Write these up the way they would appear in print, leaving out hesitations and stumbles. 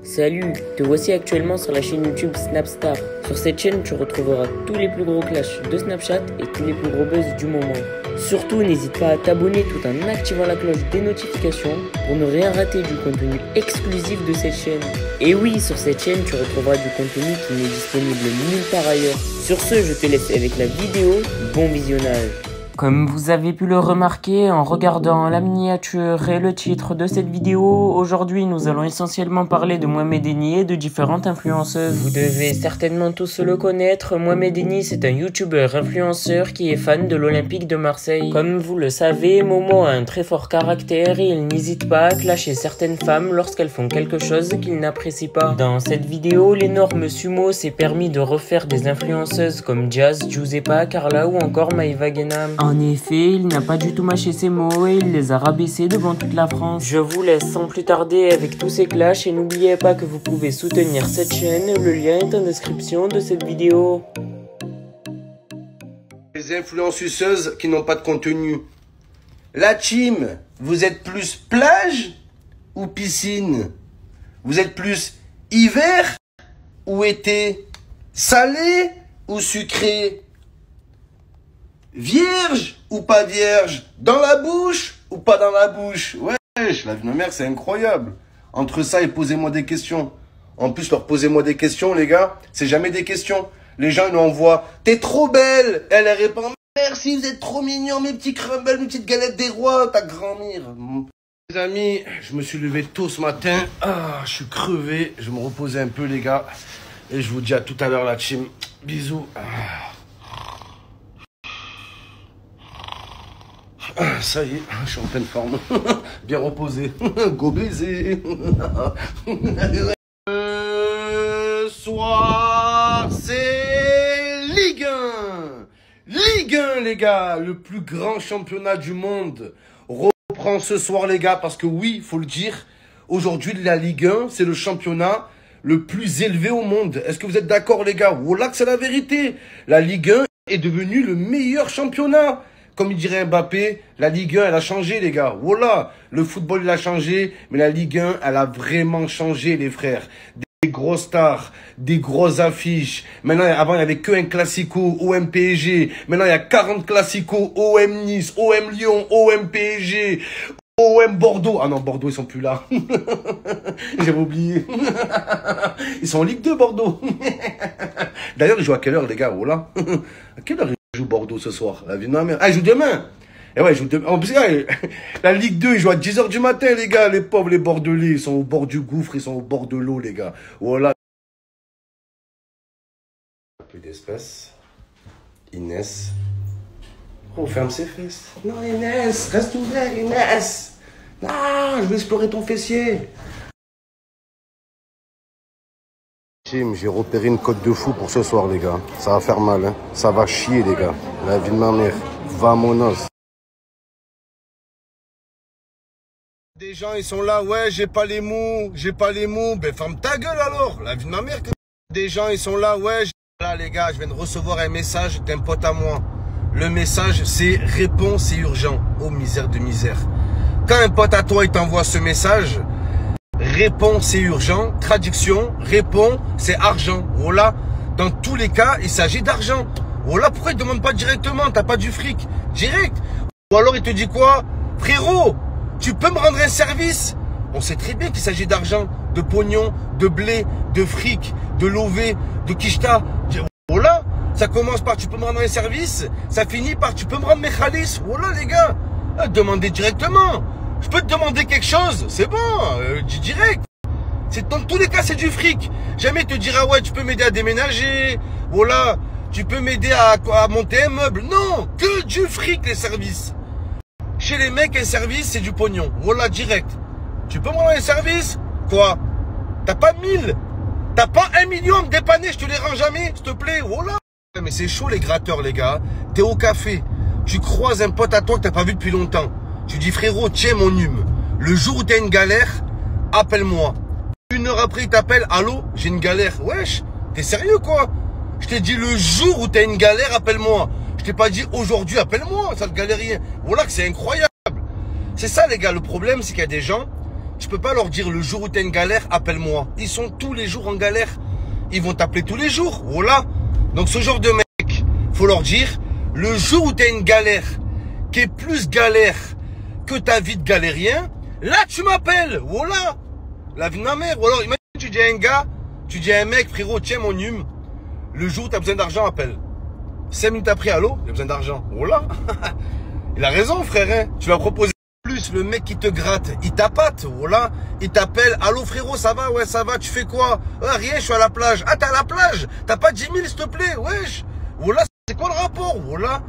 Salut, te voici actuellement sur la chaîne YouTube Snapstar. Sur cette chaîne, tu retrouveras tous les plus gros clashs de Snapchat et tous les plus gros buzz du moment. Surtout, n'hésite pas à t'abonner tout en activant la cloche des notifications pour ne rien rater du contenu exclusif de cette chaîne. Et oui, sur cette chaîne, tu retrouveras du contenu qui n'est disponible nulle part ailleurs. Sur ce, je te laisse avec la vidéo. Bon visionnage. Comme vous avez pu le remarquer en regardant la miniature et le titre de cette vidéo, aujourd'hui nous allons essentiellement parler de Mohamed Eni et de différentes influenceuses. Vous devez certainement tous le connaître, Mohamed Eni c'est un youtubeur influenceur qui est fan de l'Olympique de Marseille. Comme vous le savez, Momo a un très fort caractère et il n'hésite pas à clasher certaines femmes lorsqu'elles font quelque chose qu'il n'apprécie pas. Dans cette vidéo, l'énorme Sumo s'est permis de refaire des influenceuses comme Jazz, Giuseppa, Carla ou encore Maeva Genam. En effet, il n'a pas du tout mâché ses mots et il les a rabaissés devant toute la France. Je vous laisse sans plus tarder avec tous ces clashs et n'oubliez pas que vous pouvez soutenir cette chaîne, le lien est en description de cette vidéo. Les influenceuses qui n'ont pas de contenu. La team, vous êtes plus plage ou piscine? Vous êtes plus hiver ou été? Salé ou sucré? Vierge ou pas vierge? Dans la bouche ou pas dans la bouche? Wesh, la vie de ma mère, c'est incroyable. Entre ça et posez-moi des questions. En plus, leur posez-moi des questions, les gars, c'est jamais des questions. Les gens, ils nous envoient « T'es trop belle !» Elle répond « Merci, vous êtes trop mignons, mes petits crumbles, mes petites galettes des rois, ta grand-mère. » Les amis, je me suis levé tôt ce matin. Ah, je suis crevé. Je vais me reposer un peu, les gars. Et je vous dis à tout à l'heure, la team. Bisous. Ça y est, je suis en pleine forme. Bien reposé. Go baiser. Soir, c'est Ligue 1. Ligue 1, les gars. Le plus grand championnat du monde reprend ce soir, les gars. Parce que oui, il faut le dire. Aujourd'hui, la Ligue 1, c'est le championnat le plus élevé au monde. Est-ce que vous êtes d'accord, les gars? Voilà que c'est la vérité. La Ligue 1 est devenue le meilleur championnat. Comme il dirait Mbappé, la Ligue 1, elle a changé, les gars. Voilà, le football, il a changé, mais la Ligue 1, elle a vraiment changé, les frères. Des grosses stars, des grosses affiches. Maintenant, avant, il n'y avait qu'un classico, OM PSG. Maintenant, il y a 40 classicos, OM Nice, OM Lyon, OM PSG, OM Bordeaux. Ah non, Bordeaux, ils sont plus là. J'avais oublié. Ils sont en Ligue 2, Bordeaux. D'ailleurs, ils jouent à quelle heure, les gars? Voilà. À quelle heure joue Bordeaux ce soir? La vie de ma mère. Ah, il joue demain. Et ouais, il joue demain. En plus, la Ligue 2, ils jouent à 10 h du matin, les gars. Les pauvres, les Bordelais, ils sont au bord du gouffre, ils sont au bord de l'eau, les gars. Voilà. Un peu d'espèce. Inès. Oh, ferme ses fesses. Non, Inès, reste ouvert, Inès. Non, je vais explorer ton fessier. J'ai repéré une cote de fou pour ce soir, les gars. Ça va faire mal, hein. Ça va chier, les gars. La vie de ma mère. Vamonos. Des gens, ils sont là, ouais, j'ai pas les mots, j'ai pas les mots. Ben, ferme ta gueule alors. La vie de ma mère. Des gens, ils sont là, ouais. Là, les gars, je viens de recevoir un message d'un pote à moi. Le message, c'est réponds, c'est urgent. Oh, misère de misère. Quand un pote à toi, il t'envoie ce message, réponds, c'est urgent. Traduction, réponds, c'est argent. Voilà. Dans tous les cas, il s'agit d'argent. Voilà. Pourquoi il ne demande pas directement? T'as pas du fric. Direct. Ou alors il te dit quoi? Frérot, tu peux me rendre un service? On sait très bien qu'il s'agit d'argent, de pognon, de blé, de fric, de lové, de quicheta. Voilà. Ça commence par tu peux me rendre un service. Ça finit par tu peux me rendre mes khalis. Voilà, les gars. Demandez directement. Je peux te demander quelque chose, c'est bon, dis direct. Dans tous les cas, c'est du fric. Jamais te dira, ouais, tu peux m'aider à déménager. Voilà, tu peux m'aider à monter un meuble. Non, que du fric, les services. Chez les mecs, un service, c'est du pognon. Voilà, direct. Tu peux me rendre un service? Quoi? T'as pas 1000? T'as pas 1 million à me dépanner, je te les rends jamais, s'il te plaît. Voilà. Mais c'est chaud, les gratteurs, les gars. T'es au café. Tu croises un pote à toi que t'as pas vu depuis longtemps. Tu dis frérot, tiens mon hume. Le jour où t'as une galère, appelle-moi. 1 heure après, il t'appelle, allô, j'ai une galère. Wesh, t'es sérieux quoi? Je t'ai dit le jour où t'as une galère, appelle-moi. Je t'ai pas dit aujourd'hui, appelle-moi, ça te galère rien. Voilà que c'est incroyable. C'est ça les gars, le problème c'est qu'il y a des gens Tu peux pas leur dire le jour où tu as une galère, appelle-moi. Ils sont tous les jours en galère. Ils vont t'appeler tous les jours. Voilà. Donc ce genre de mec, faut leur dire le jour où tu as une galère qui est plus galère que ta vie de galérien, là tu m'appelles. Voilà. La vie de ma mère. Ou alors imagine tu dis à un gars, tu dis à un mec, frérot, tiens mon hume. Le jour où tu as besoin d'argent, appelle. 5 minutes après, allô, il a besoin d'argent. Voilà. Il a raison, frère. Hein. Tu vas proposer plus. Le mec qui te gratte, il t'appâte. Voilà. Il t'appelle. Allô, frérot, ça va? Ouais, ça va. Tu fais quoi? Ah, rien, je suis à la plage. Ah, t'es à la plage? T'as pas 10 000, s'il te plaît? Wesh. Voilà. C'est quoi le rapport? Voilà.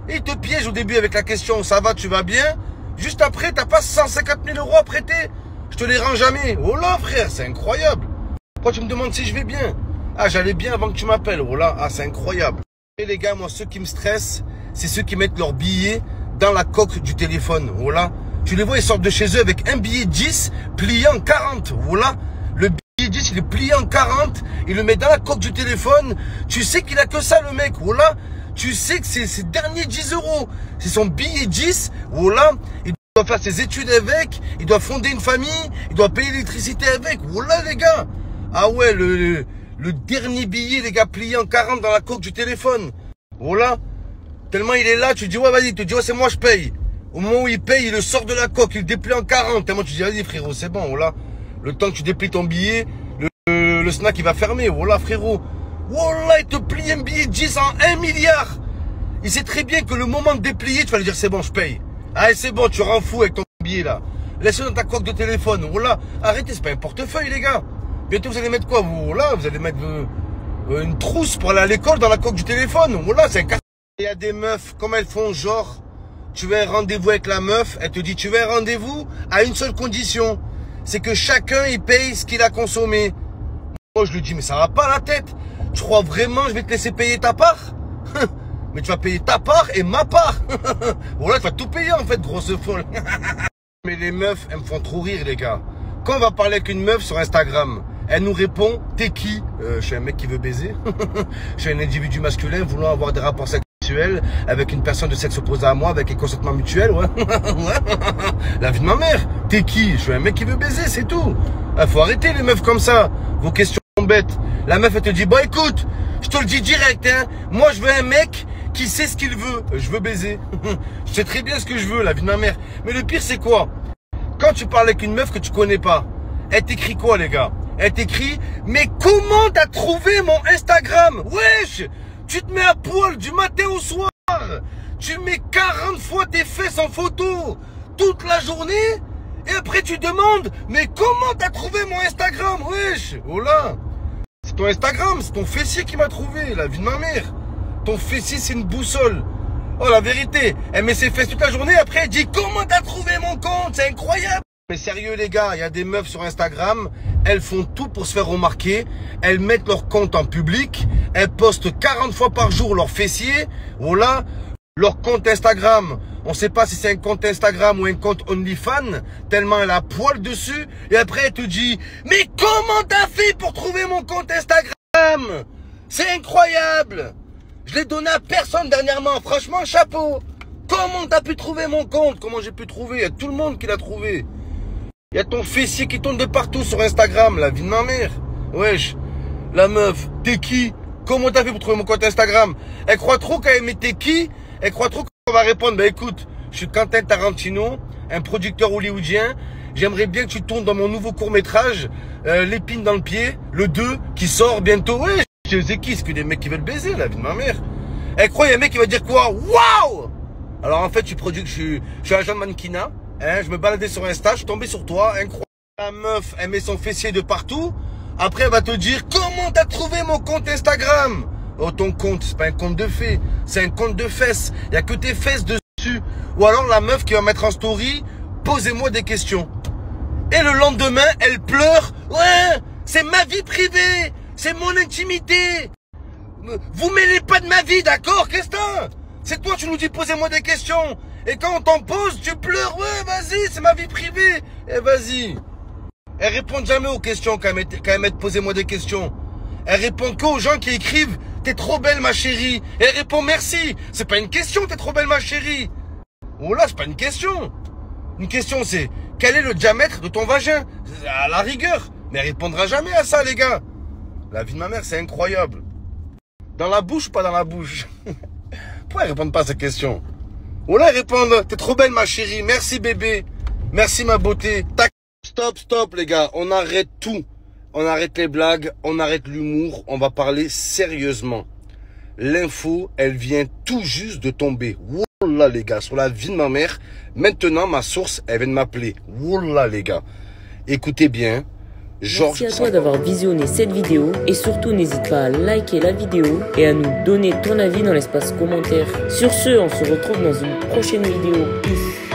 Et il te piège au début avec la question, ça va, tu vas bien? Juste après, t'as pas 150 000 euros à prêter. Je te les rends jamais. Voilà, frère, c'est incroyable. Pourquoi tu me demandes si je vais bien? Ah, j'allais bien avant que tu m'appelles. Voilà. Ah, c'est incroyable. Et les gars, moi, ceux qui me stressent, c'est ceux qui mettent leurs billets dans la coque du téléphone. Voilà. Tu les vois, ils sortent de chez eux avec un billet 10 plié en 40. Voilà. Le billet 10, il est plié en 40. Il le met dans la coque du téléphone. Tu sais qu'il a que ça, le mec. Voilà. Tu sais que c'est ses derniers 10 euros. C'est son billet 10. Voilà. Il doit faire ses études avec. Il doit fonder une famille. Il doit payer l'électricité avec. Voilà, les gars. Ah ouais, le dernier billet, les gars, plié en 40 dans la coque du téléphone. Voilà. Tellement il est là, tu dis, ouais, vas-y, tu dis, ouais, c'est moi, je paye. Au moment où il paye, il le sort de la coque, il le déplie en 40. Tellement tu dis, vas-y, frérot, c'est bon, voilà. Le temps que tu déplies ton billet, le snack, il va fermer. Voilà, frérot. Voilà, il te plie un billet 10 en 1 milliard. Il sait très bien que le moment de déplier, tu vas lui dire, c'est bon, je paye. Allez, c'est bon, tu rends fou avec ton billet, là. Laisse-le dans ta coque de téléphone. Voilà. Arrêtez, c'est pas un portefeuille, les gars. Bientôt, vous allez mettre quoi, vous? Là, vous allez mettre une trousse pour aller à l'école dans la coque du téléphone. Voilà, c'est un carton. Il y a des meufs, comme elles font genre, tu veux un rendez-vous avec la meuf, elle te dit, tu veux un rendez-vous à une seule condition. C'est que chacun, il paye ce qu'il a consommé. Moi, je lui dis, mais ça va pas la tête. Tu crois vraiment je vais te laisser payer ta part? Mais tu vas payer ta part et ma part. Voilà, tu vas tout payer, en fait, grosse folle. Mais les meufs, elles me font trop rire, les gars. Quand on va parler avec une meuf sur Instagram, elle nous répond, t'es qui? Je suis un mec qui veut baiser. Je suis un individu masculin voulant avoir des rapports sexuels avec une personne de sexe opposé à moi, avec un consentement mutuel. Ouais. La vie de ma mère. T'es qui? Je suis un mec qui veut baiser, c'est tout. Faut arrêter les meufs comme ça. Vos questions sont bêtes. La meuf, elle te dit, bon écoute, je te le dis direct, hein. Moi, je veux un mec qui sait ce qu'il veut. Je veux baiser. Je sais très bien ce que je veux, la vie de ma mère. Mais le pire, c'est quoi? Quand tu parles avec une meuf que tu connais pas, elle t'écrit quoi, les gars? Elle t'écrit, mais comment t'as trouvé mon Instagram? Wesh, tu te mets à poil du matin au soir. Tu mets 40 fois tes fesses en photo toute la journée. Et après tu demandes, mais comment t'as trouvé mon Instagram? Wesh, oh là. C'est ton Instagram, c'est ton fessier qui m'a trouvé, la vie de ma mère. Ton fessier, c'est une boussole. Oh, la vérité, elle met ses fesses toute la journée, après elle dit, comment t'as trouvé mon compte? C'est incroyable. Mais sérieux les gars, il y a des meufs sur Instagram, elles font tout pour se faire remarquer, elles mettent leur compte en public, elles postent 40 fois par jour leur fessier, voilà, leur compte Instagram, on sait pas si c'est un compte Instagram ou un compte OnlyFans, tellement elle a poil dessus, et après elle te dit, mais comment t'as fait pour trouver mon compte Instagram? C'est incroyable. Je l'ai donné à personne dernièrement, franchement, chapeau. Comment t'as pu trouver mon compte? Comment j'ai pu trouver? Il y a tout le monde qui l'a trouvé. Il y a ton fessier qui tourne de partout sur Instagram, la vie de ma mère. Wesh, la meuf, t'es qui? Comment t'as fait pour trouver mon compte Instagram? Elle croit trop qu'elle met t'es qui? Elle croit trop qu'on va répondre, bah écoute, je suis Quentin Tarantino, un producteur hollywoodien. J'aimerais bien que tu tournes dans mon nouveau court-métrage, L'épine dans le pied, le 2, qui sort bientôt. Wesh, c'est qui? C'est que des mecs qui veulent baiser, la vie de ma mère. Elle croit, il y a un mec qui va dire quoi? Waouh! Alors en fait, je suis agent de mannequinat. Hein, je me baladais sur Insta, je suis tombé sur toi, incroyable. La meuf, elle met son fessier de partout. Après, elle va te dire, comment t'as trouvé mon compte Instagram? Oh, ton compte, c'est pas un compte de fées, c'est un compte de fesses. Il y a que tes fesses dessus. Ou alors la meuf qui va mettre en story, posez-moi des questions. Et le lendemain, elle pleure. Ouais, c'est ma vie privée, c'est mon intimité. Vous mêlez pas de ma vie, d'accord, Christin? C'est toi, tu nous dis, posez-moi des questions. Et quand on t'en pose, tu pleures. Ouais, vas-y, c'est ma vie privée. Et vas-y. Elle répond jamais aux questions quand elle met posez-moi des questions. Elle répond qu'aux gens qui écrivent, t'es trop belle, ma chérie. Et elle répond merci. C'est pas une question, t'es trop belle, ma chérie. Oh là, c'est pas une question. Une question, c'est, Quel est le diamètre de ton vagin? À la rigueur. Mais elle répondra jamais à ça, les gars. La vie de ma mère, c'est incroyable. Dans la bouche ou pas dans la bouche? Pourquoi elle répond pas à cette question? Ou là, elle répond, t'es trop belle, ma chérie. Merci, bébé. Merci, ma beauté. Tac. Stop, les gars. On arrête tout. On arrête les blagues. On arrête l'humour. On va parler sérieusement. L'info, elle vient tout juste de tomber. Wallah, les gars, sur la vie de ma mère. Maintenant, ma source, elle vient de m'appeler. Wallah, les gars. Écoutez bien. Georges. Merci à toi d'avoir visionné cette vidéo et surtout n'hésite pas à liker la vidéo et à nous donner ton avis dans l'espace commentaire. Sur ce, on se retrouve dans une prochaine vidéo. Peace.